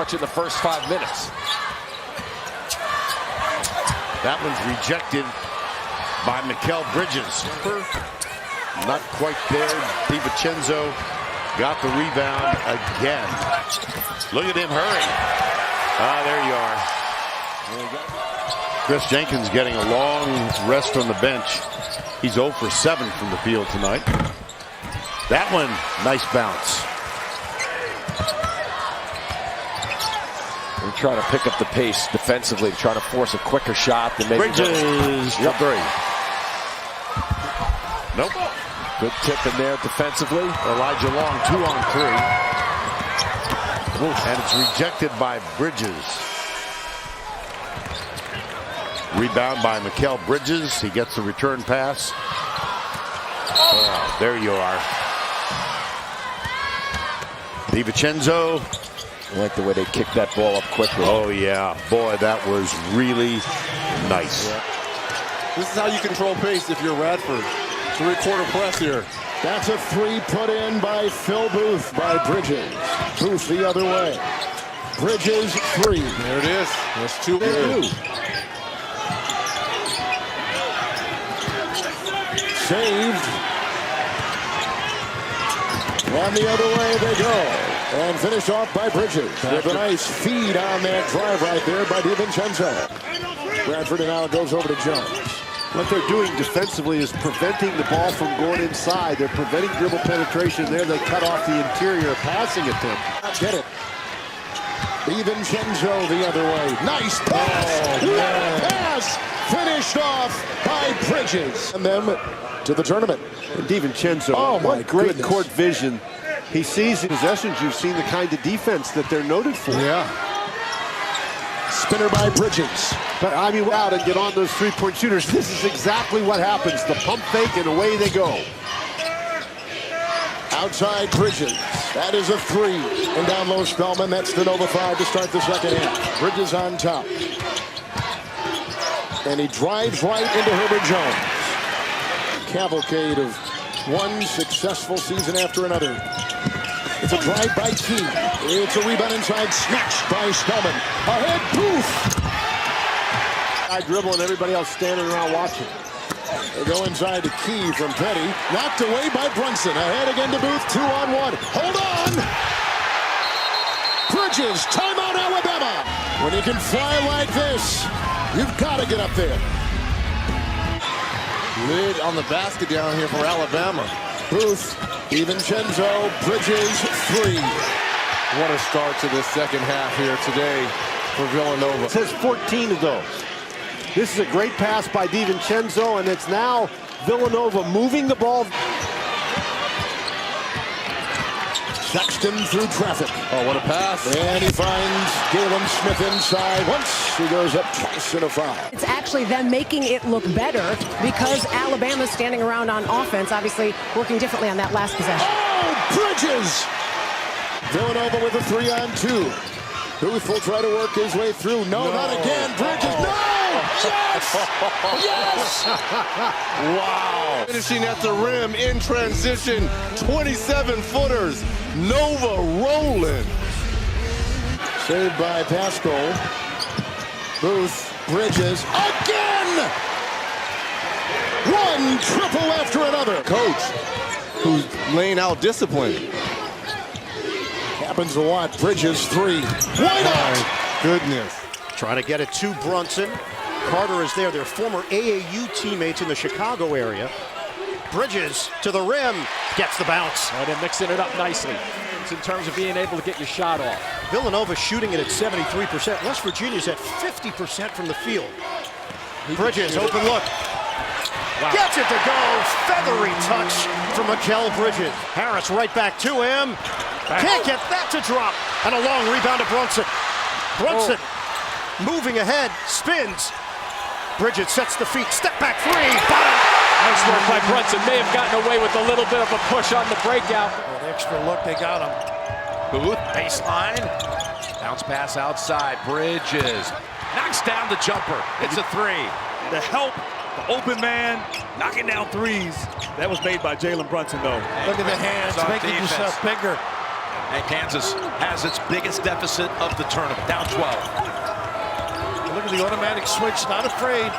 much in the first 5 minutes. That one's rejected by Mikal Bridges. Not quite there. DiVincenzo got the rebound again. Look at him hurry. There you are. Chris Jenkins getting a long rest on the bench. He's 0 for 7 from the field tonight. That one, nice bounce. We're trying to pick up the pace defensively, trying to force a quicker shot than maybe. Bridges for 3. Nope. Good tip in there defensively. Elijah Long 2 on 3. And it's rejected by Bridges. Rebound by Mikal Bridges. He gets the return pass. There you are. DiVincenzo. I like the way they kicked that ball up quickly. Oh, yeah. Boy, that was really nice. Yeah. This is how you control pace if you're Radford. 3-quarter press here. That's a 3 put in by Phil Booth by Bridges. Booth the other way. Bridges 3. There it is. That's 2. Saved. And the other way they go. And finished off by Bridges with a nice feed on that drive right there by DiVincenzo. Radford now goes over to Jones. What they're doing defensively is preventing the ball from going inside. They're preventing dribble penetration there. They cut off the interior passing attempt. Get it. DiVincenzo the other way. Nice pass. What pass. Finished off by Bridges. And them to the tournament. And DiVincenzo, oh my great goodness. court vision. He sees possessions. You've seen the kind of defense that they're noted for. Yeah. Spinner by Bridges. But I mean, out and get on those three-point shooters. This is exactly what happens. The pump fake and away they go. Outside Bridges. That is a 3. And down low Spellman. That's the Nova 5 to start the second half. Bridges on top. And he drives right into Herbert Jones. Cavalcade of one successful season after another. It's a drive by Key. It's a rebound inside, snatched by Spellman. Ahead, Booth. I dribble and everybody else standing around watching. They go inside to Key from Petty. Knocked away by Brunson. Ahead again to Booth, 2-on-1. Hold on. Bridges, timeout Alabama. When you can fly like this, you've got to get up there. Lid on the basket down here for Alabama. Booth, DiVincenzo, Bridges, 3. What a start to this second half here today for Villanova. It says 14 of those. This is a great pass by DiVincenzo, and it's now Villanova moving the ball. Sexton through traffic. Oh, what a pass. And he finds Galen Smith inside. Once he goes up twice in a foul. It's actually them making it look better because Alabama's standing around on offense, obviously working differently on that last possession. Oh, Bridges! Villanova with a 3-on-2. Booth will try to work his way through. No, not again. Bridges, no! Yes! Yes! Wow. Finishing at the rim in transition. 27-footers. Nova rolling. Saved by Pascal. Booth, Bridges, again! One triple after another. Coach, who's laying out discipline. Happens a lot. Bridges, 3. Why not? Goodness. Trying to get it to Brunson. Carter is there. They're former AAU teammates in the Chicago area. Bridges to the rim. Gets the bounce. And then mixing it up nicely. It's in terms of being able to get your shot off. Villanova shooting it at 73%. West Virginia's at 50% from the field. Bridges, open look. Wow. Gets it to go. Feathery touch from Mikal Bridges. Harris right back to him. Can't get that to drop. And a long rebound to Brunson. Brunson moving ahead, spins. Bridges sets the feet, step back 3, bottom. Nice work by Brunson. May have gotten away with a little bit of a push on the breakout. An extra look, they got him. Booth, baseline. Bounce pass outside. Bridges knocks down the jumper. It's a 3. The help, the open man, knocking down threes. That was made by Jalen Brunson, though. Look at the hands, making yourself bigger. And Kansas has its biggest deficit of the tournament, down 12. Look at the automatic switch, not afraid.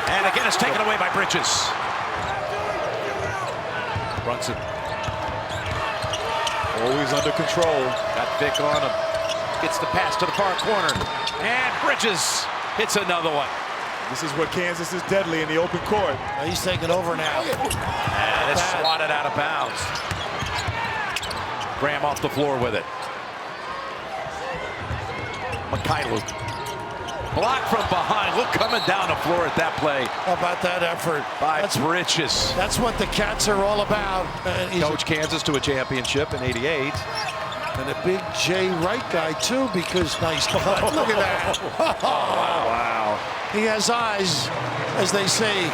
And again, it's taken away by Bridges. Brunson. Always under control. Got Vic on him. Gets the pass to the far corner. And Bridges hits another one. This is where Kansas is deadly in the open court. He's taking over now. And it's swatted out of bounds. Graham off the floor with it. Mikal blocked from behind. Look, coming down the floor at that play. How about that effort? By Bridges. That's what the Cats are all about. Coach Kansas to a championship in '88. And a big Jay Wright guy, too, because nice cut. Look at that. Wow. He has eyes, as they say,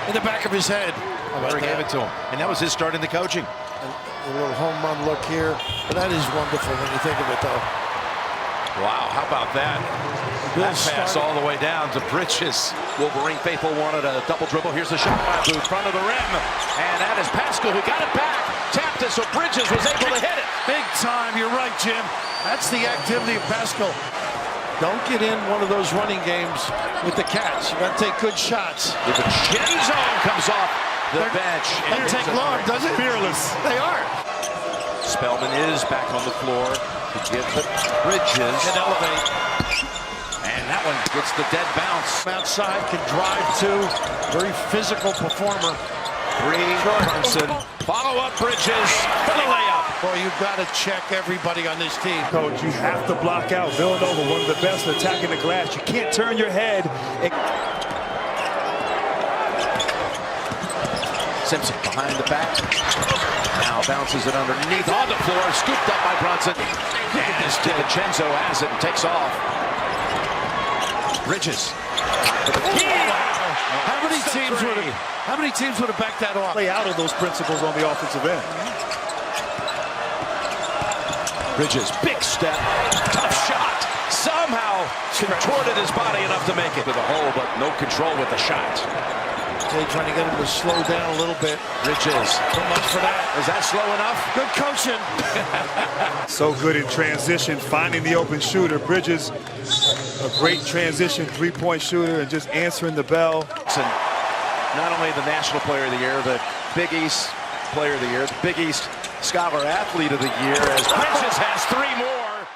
in the back of his head. Larry gave it to him. And that was his start in the coaching. A little home run look here. But that is wonderful when you think of it, though. Wow, how about that? That pass all the way down to Bridges. Wolverine faithful wanted a double dribble. Here's the shot by Booth, front of the rim. And that is Pascal who got it back. Tapped it, so Bridges was able to hit it. Big time, you're right, Jim. That's the activity of Pascal. Don't get in one of those running games with the Cats. You got to take good shots. The Vincenzo comes off the bench. Doesn't take long, does it? Fearless. They are. Spellman is back on the floor to give the Bridges. Can elevate. And that one gets the dead bounce. Outside, can drive too. Very physical performer. Brunson. Follow up Bridges for the layup. Boy, you've got to check everybody on this team. Coach, you have to block out Villanova, one of the best attacking the glass. You can't turn your head. Simpson behind the back. Now bounces it underneath on the floor. Scooped up by Brunson. And Vincenzo has it and takes off. Bridges. How many teams would have backed that off? Play out of those principles on the offensive end. Bridges, big step, tough shot. Somehow contorted his body enough to make it to the hole, but no control with the shot. Jay trying to get him to slow down a little bit. Bridges. So much for that. Is that slow enough? Good coaching. So good in transition, finding the open shooter. Bridges, a great transition three-point shooter and just answering the bell. And not only the National Player of the Year, the Big East Player of the Year, the Big East Scholar Athlete of the Year, as Bridges has 3 more.